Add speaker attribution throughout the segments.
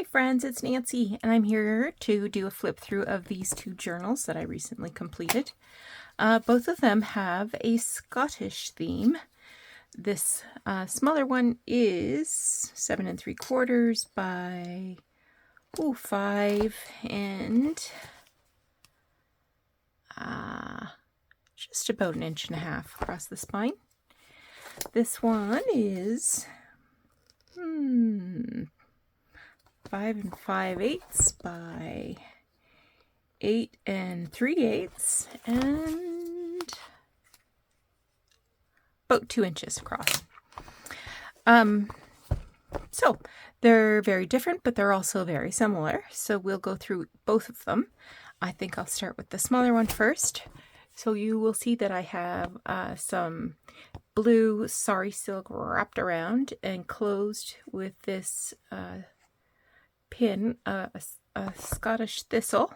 Speaker 1: friends, it's Nancy, and I'm here to do a flip through of these two journals that I recently completed. Both of them have a Scottish theme. This smaller one is 7 3/4 by 5 and just about 1.5 inches across the spine. This one is 5 5/8 by 8 3/8 and about 2 inches across. So they're very different, but they're also very similar. So we'll go through both of them. I think I'll start with the smaller one first. So you will see that I have some blue sari silk wrapped around and closed with this pin, a Scottish thistle.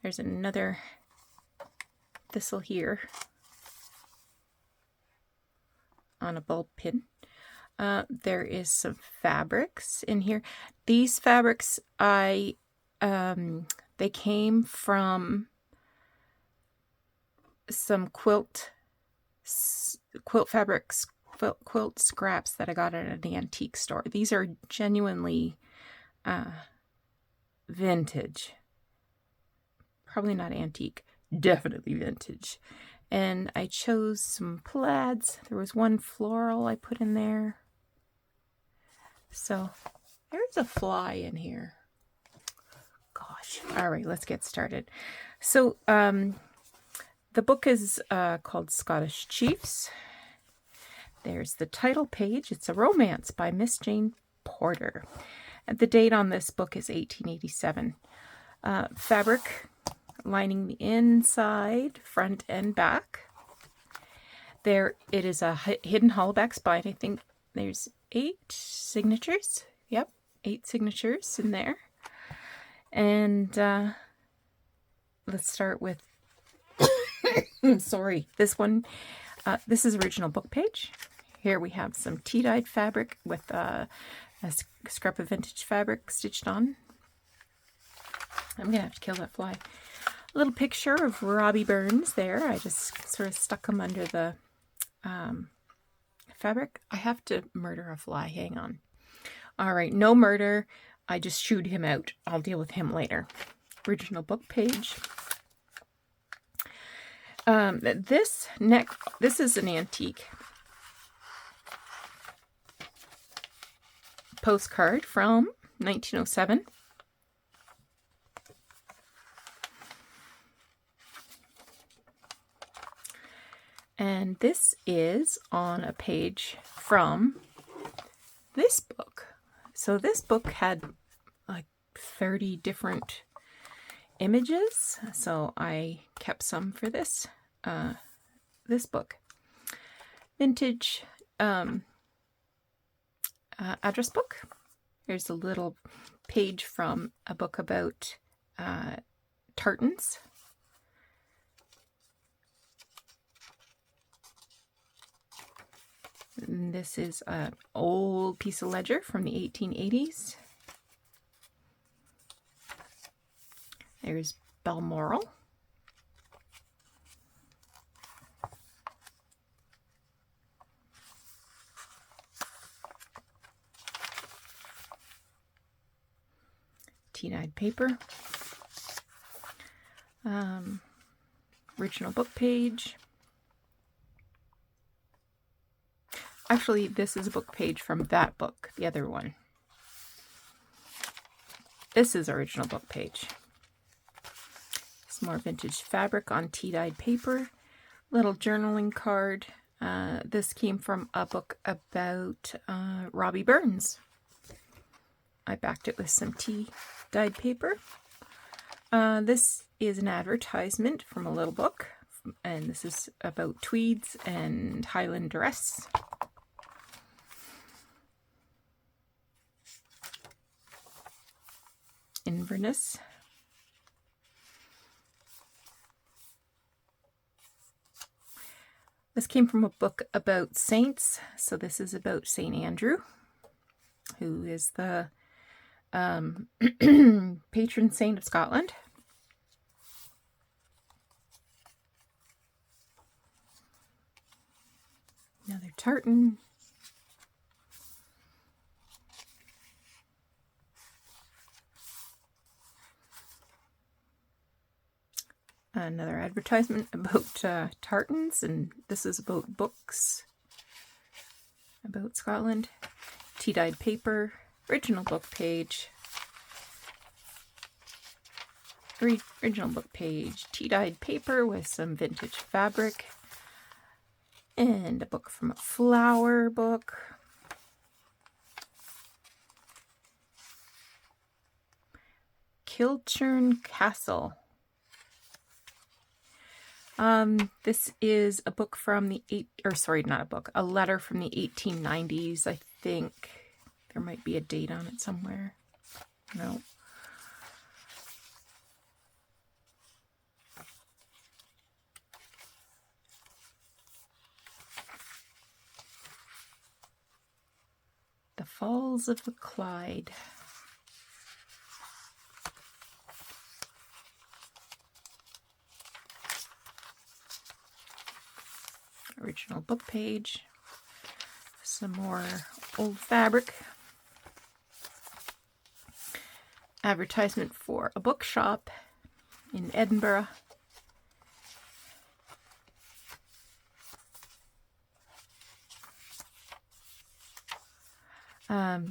Speaker 1: There's another thistle here on a bulb pin. There is some fabrics in here. These fabrics, they came from some quilt fabrics, quilt scraps that I got at an antique store. These are genuinely vintage. Probably not antique, definitely vintage. And I chose some plaids. There was one floral I put in there. So there's a fly in here. Gosh. All right, let's get started. So the book is called Scottish Chiefs. There's the title page. It's a romance by Miss Jane Porter. And the date on this book is 1887. Fabric lining the inside, front and back. There it is a hidden hollowback spine. I think there's 8 signatures. Yep, 8 signatures in there. And let's start with sorry, this one. This is original book page. Here we have some tea-dyed fabric with a scrap of vintage fabric stitched on. I'm gonna have to kill that fly. A little picture of Robbie Burns there. I just sort of stuck him under the fabric. I have to murder a fly. Hang on. All right, no murder. I just shooed him out. I'll deal with him later. Original book page. This is an antique postcard from 1907. And this is on a page from this book. So this book had like 30 different images. So I kept some for this book. Vintage address book. Here's a little page from a book about tartans. And this is an old piece of ledger from the 1880s. There's Balmoral. Tea-dyed paper. Original book page. Actually, this is a book page from that book, the other one. This is original book page. Some more vintage fabric on tea-dyed paper. Little journaling card. This came from a book about Robbie Burns. I backed it with some tea-dyed paper. This is an advertisement from a little book. And this is about tweeds and Highland dress. Inverness. This came from a book about saints. So this is about St. Andrew, who is the patron saint of Scotland. Another tartan. Another advertisement about tartans, and this is about books about Scotland. Tea-dyed paper, original book page, tea-dyed paper with some vintage fabric, and a book from a flower book. Kilchurn Castle. This is a book from the a letter from the 1890s. I think there might be a date on it somewhere. No. The Falls of the Clyde. Original book page. Some more old fabric. Advertisement for a bookshop in Edinburgh.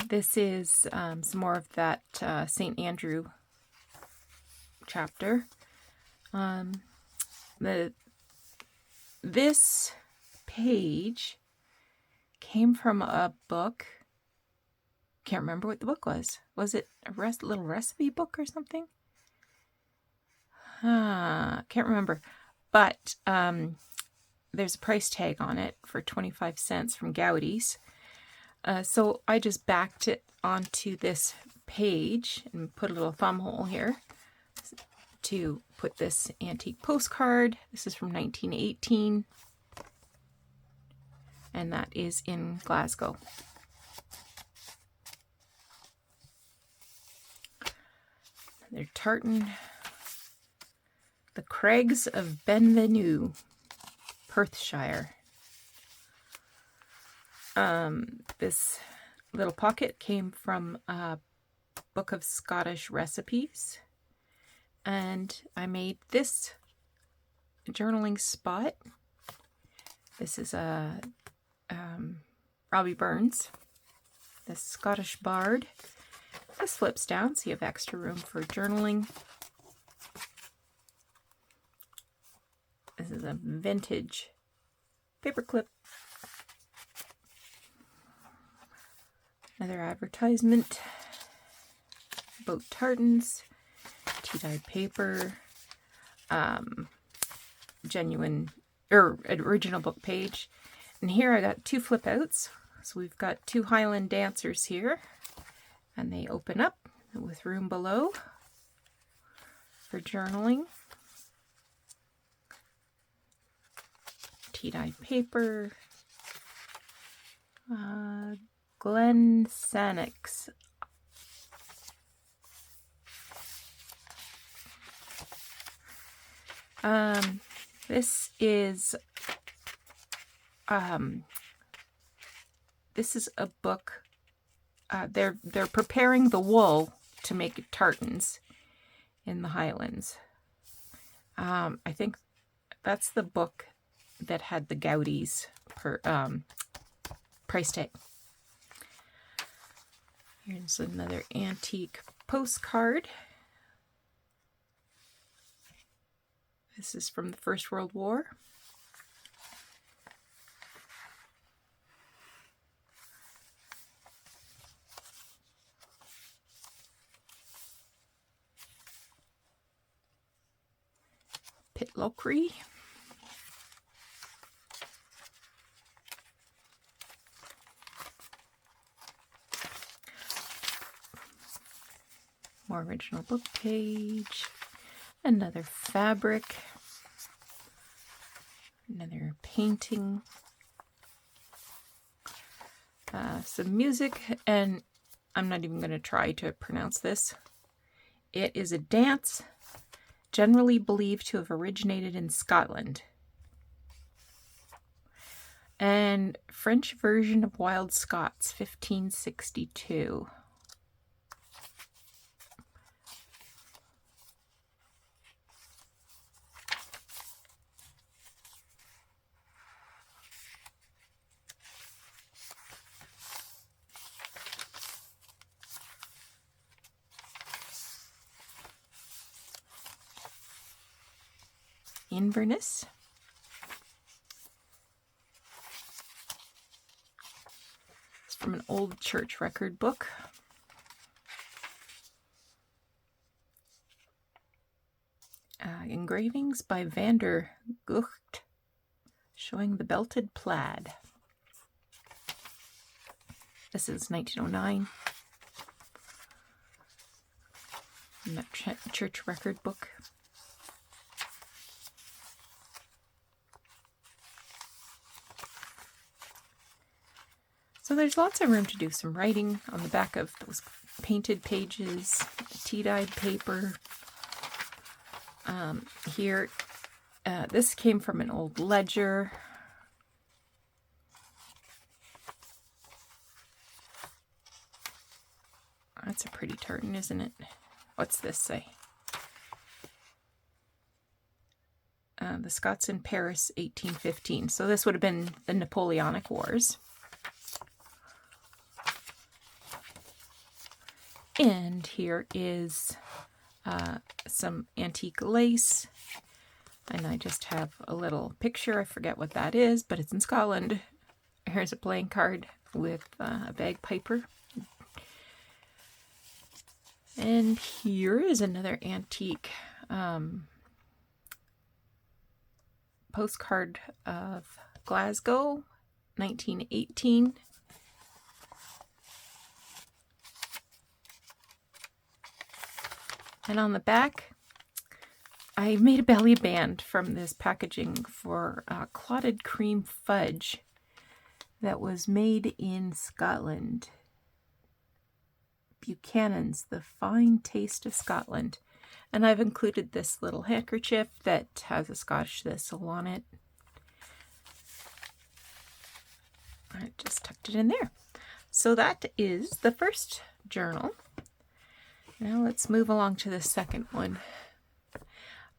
Speaker 1: This is some more of that St. Andrew chapter. This page came from a book. Can't remember what the book was. Was it a little recipe book or something? Can't remember. But there's a price tag on it for 25 cents from Gowdy's. So I just backed it onto this page and put a little thumb hole here to put this antique postcard. This is from 1918. And that is in Glasgow. Another tartan. The Craigs of Benvenue, Perthshire. This little pocket came from a book of Scottish recipes. And I made this journaling spot. This is a Robbie Burns, the Scottish Bard. This flips down so you have extra room for journaling. This is a vintage paperclip. Another advertisement about tartans, tea-dyed paper, genuine or original book page. And here I got two flip outs. So we've got two Highland dancers here, and they open up with room below for journaling. Tea-dyed paper. Glen Sannox. This is a book. They're preparing the wool to make tartans in the Highlands. I think that's the book that had the Gowdy's price tag. Here's another antique postcard. This is from the First World War. Pitlochry. More original book page. Another fabric. Another painting, some music, and I'm not even going to try to pronounce this. It is a dance generally believed to have originated in Scotland. And French version of Wild Scots, 1562. Inverness. It's from an old church record book. Engravings by Vander Gucht showing the belted plaid. This is 1909. In that church record book. So there's lots of room to do some writing on the back of those painted pages, tea-dyed paper. Here, this came from an old ledger. That's a pretty tartan, isn't it? What's this say? The Scots in Paris, 1815. So this would have been the Napoleonic Wars. And here is some antique lace. And I just have a little picture. I forget what that is, but it's in Scotland. Here's a playing card with a bagpiper. And here is another antique postcard of Glasgow, 1918. And on the back, I made a belly band from this packaging for clotted cream fudge that was made in Scotland. Buchanan's, The Fine Taste of Scotland. And I've included this little handkerchief that has a Scottish thistle on it. I just tucked it in there. So that is the first journal. Now let's move along to the second one.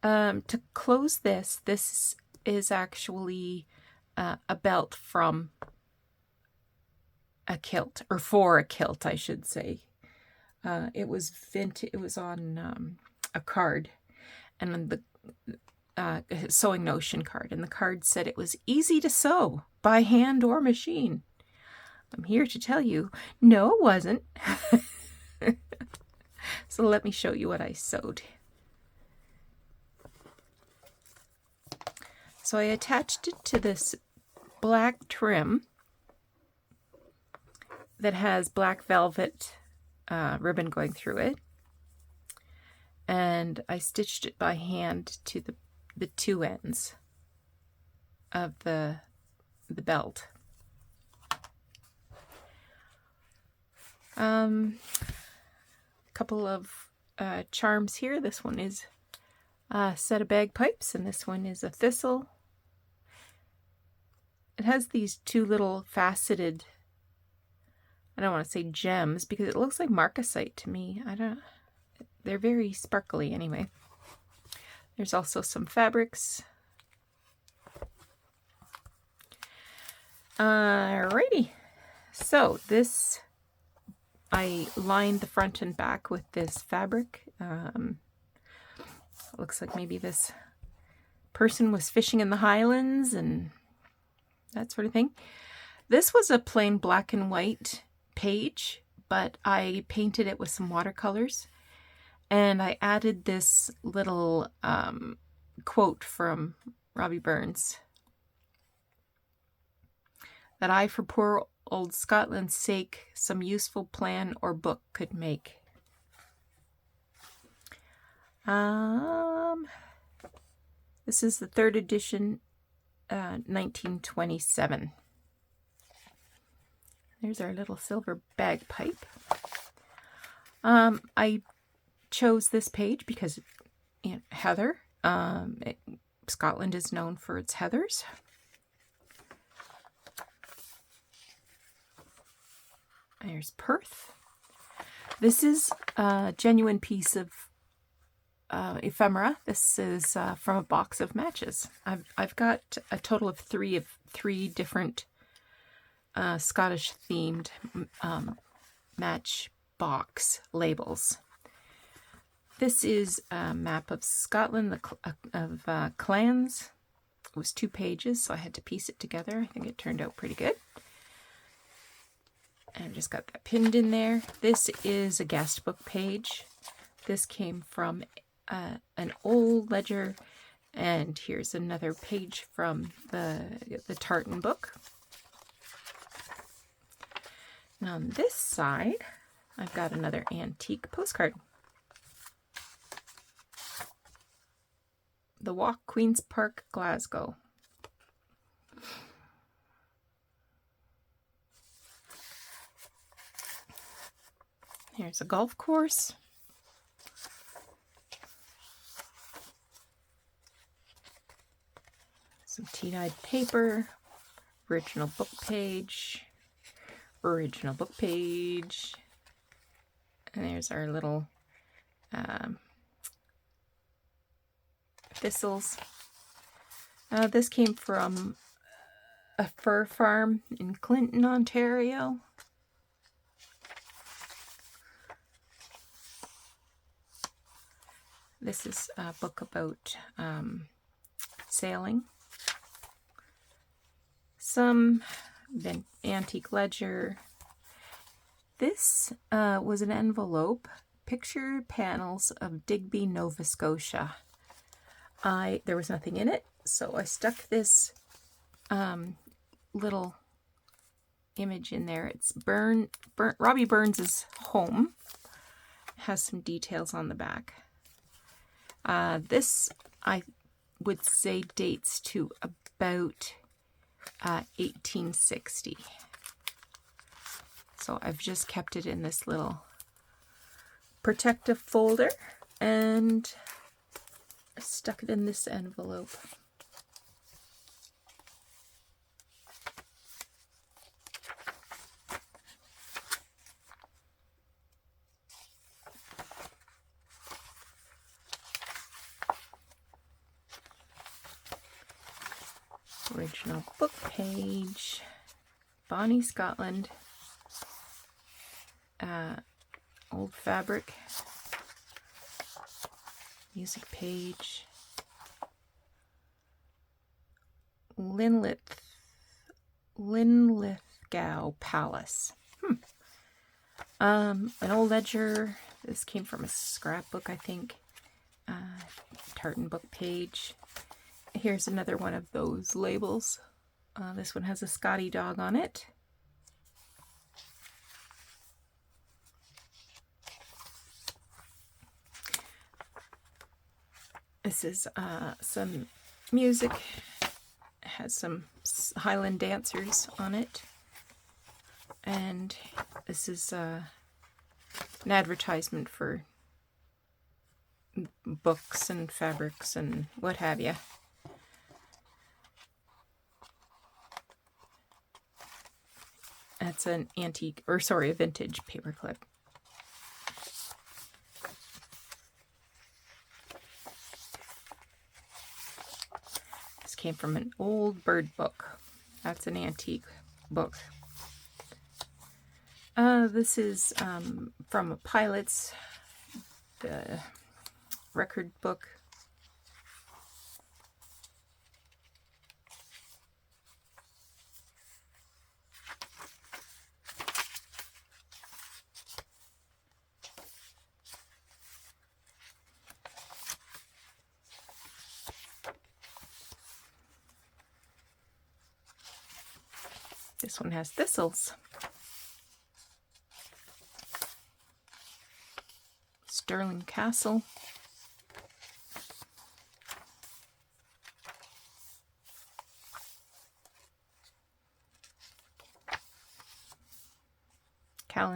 Speaker 1: To close this is actually a belt from a kilt, or for a kilt, I should say. It was vintage. It was on a card, and the sewing notion card, and the card said it was easy to sew by hand or machine. I'm here to tell you, no, it wasn't. So let me show you what I sewed. So I attached it to this black trim that has black velvet ribbon going through it. And I stitched it by hand to the two ends of the belt. Couple of charms here. This one is a set of bagpipes, and this one is a thistle. It has these two little faceted, I don't want to say gems because it looks like marcasite to me. They're very sparkly anyway. There's also some fabrics. Alrighty. So this, I lined the front and back with this fabric. Looks like maybe this person was fishing in the Highlands and that sort of thing. This was a plain black and white page, but I painted it with some watercolors. And I added this little quote from Robbie Burns. That I, for poor old Scotland's sake, some useful plan or book could make. This is the third edition 1927. There's our little silver bagpipe. I chose this page because heather. Scotland is known for its heathers. There's Perth. This is a genuine piece of ephemera. This is from a box of matches. I've got a total of three different Scottish themed match box labels. This is a map of Scotland, of clans. It was 2 pages, so I had to piece it together. I think it turned out pretty good. And I've just got that pinned in there. This is a guest book page. This came from an old ledger, and here's another page from the tartan book. And on this side, I've got another antique postcard. The Walk, Queen's Park, Glasgow. Here's a golf course. Some tea-dyed paper. Original book page. Original book page. And there's our little thistles. This came from a fur farm in Clinton, Ontario. This is a book about sailing. Some antique ledger. This was an envelope, picture panels of Digby, Nova Scotia. There was nothing in it, so I stuck this little image in there. It's Robbie Burns's home. Has some details on the back. This, I would say, dates to about 1860. So I've just kept it in this little protective folder and stuck it in this envelope. Original book page, Bonnie, Scotland, old fabric, music page, Linlithgow Palace. An old ledger. This came from a scrapbook, I think. Tartan book page. Here's another one of those labels. This one has a Scotty dog on it. This is some music. It has some Highland dancers on it. And this is an advertisement for books and fabrics and what have you. That's an antique, or sorry, a vintage paperclip. This came from an old bird book. That's an antique book. This is from a pilot's record book. This one has thistles. Stirling Castle.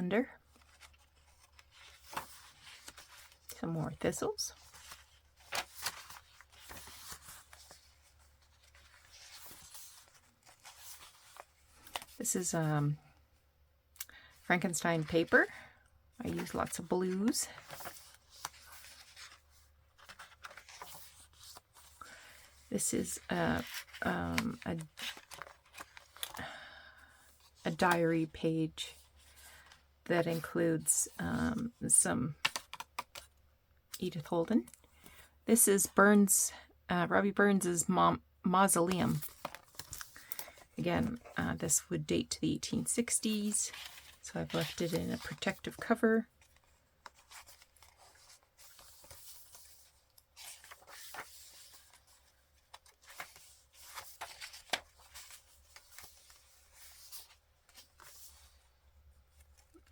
Speaker 1: lavender. Some more thistles. This is Frankenstein paper. I use lots of blues. This is a diary page that includes some Edith Holden. This is Robbie Burns's mausoleum. Again, this would date to the 1860s, so I've left it in a protective cover.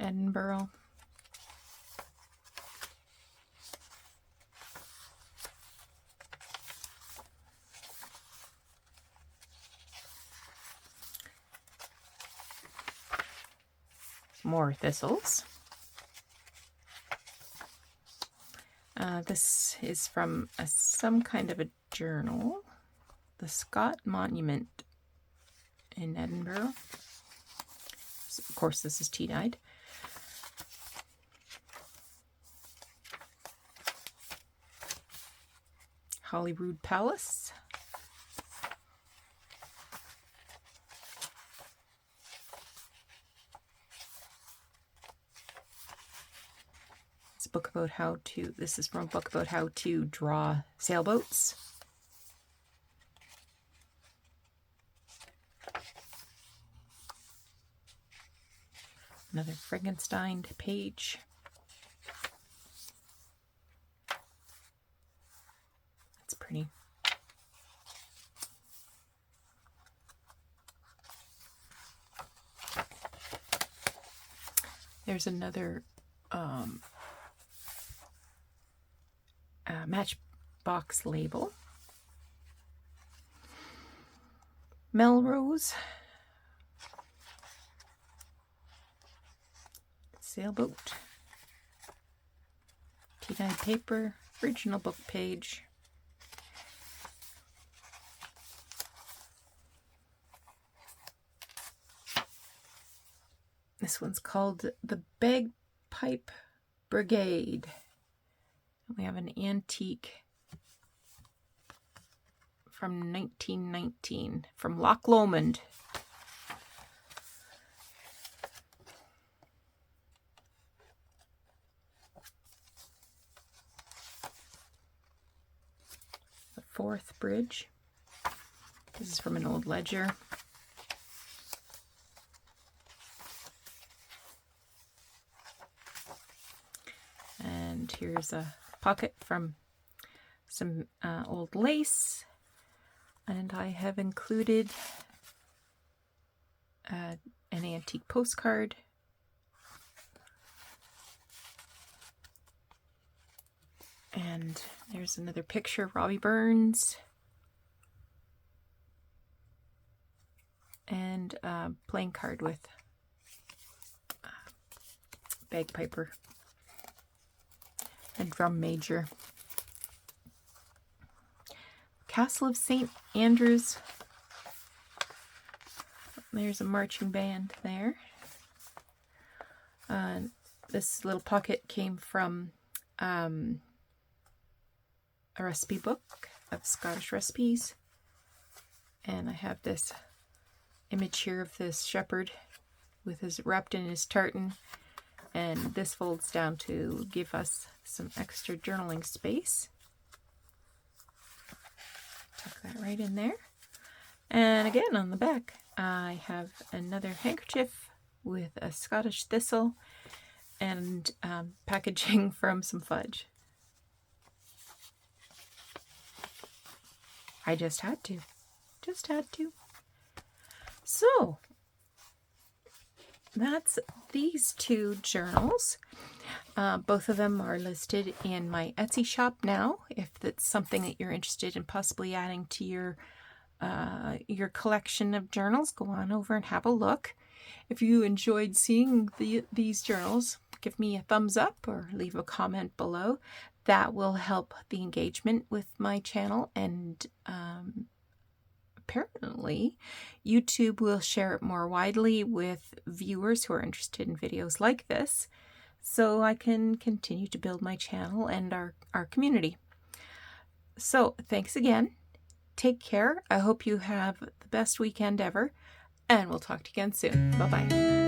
Speaker 1: Edinburgh. More thistles. This is from some kind of a journal. The Scott Monument in Edinburgh. Of course, this is tea-dyed. Holyrood Palace. It's a book about how to, this is from a book about how to draw sailboats. Another Frankenstein page. That's pretty. There's another Matchbox label. Melrose. Sailboat. Tea-dyed paper. Original book page. This one's called The Bagpipe Brigade. We have an antique from 1919 from Loch Lomond. The Forth Bridge. This is from an old ledger. And here's a pocket from some old lace, and I have included an antique postcard, and there's another picture of Robbie Burns, and a playing card with bagpiper and drum major. Castle of St. Andrews. There's a marching band there. This little pocket came from a recipe book of Scottish recipes. And I have this image here of this shepherd with his wrapped in his tartan. And this folds down to give us some extra journaling space. Tuck that right in there. And again, on the back, I have another handkerchief with a Scottish thistle and packaging from some fudge. I just had to. Just had to. So, that's these two journals. Both of them are listed in my Etsy shop now. If that's something that you're interested in possibly adding to your collection of journals, go on over and have a look. If you enjoyed seeing these journals, give me a thumbs up or leave a comment below. That will help the engagement with my channel, and apparently YouTube will share it more widely with viewers who are interested in videos like this, so I can continue to build my channel and our community. So thanks again. Take care. I hope you have the best weekend ever, and we'll talk to you again soon. Bye-bye.